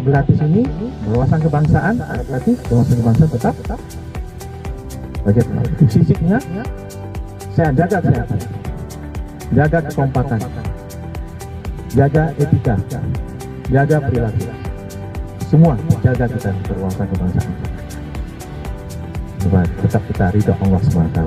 gratis ini, berwawasan kebangsaan, berarti berwawasan kebangsaan tetap. Bagaimana? Fisiknya, saya jaga kesehatan, jaga kekompakan, jaga etika, jaga perilaku, semua jaga kita berwawasan kebangsaan. Coba tetap kita ridho Allah SWT.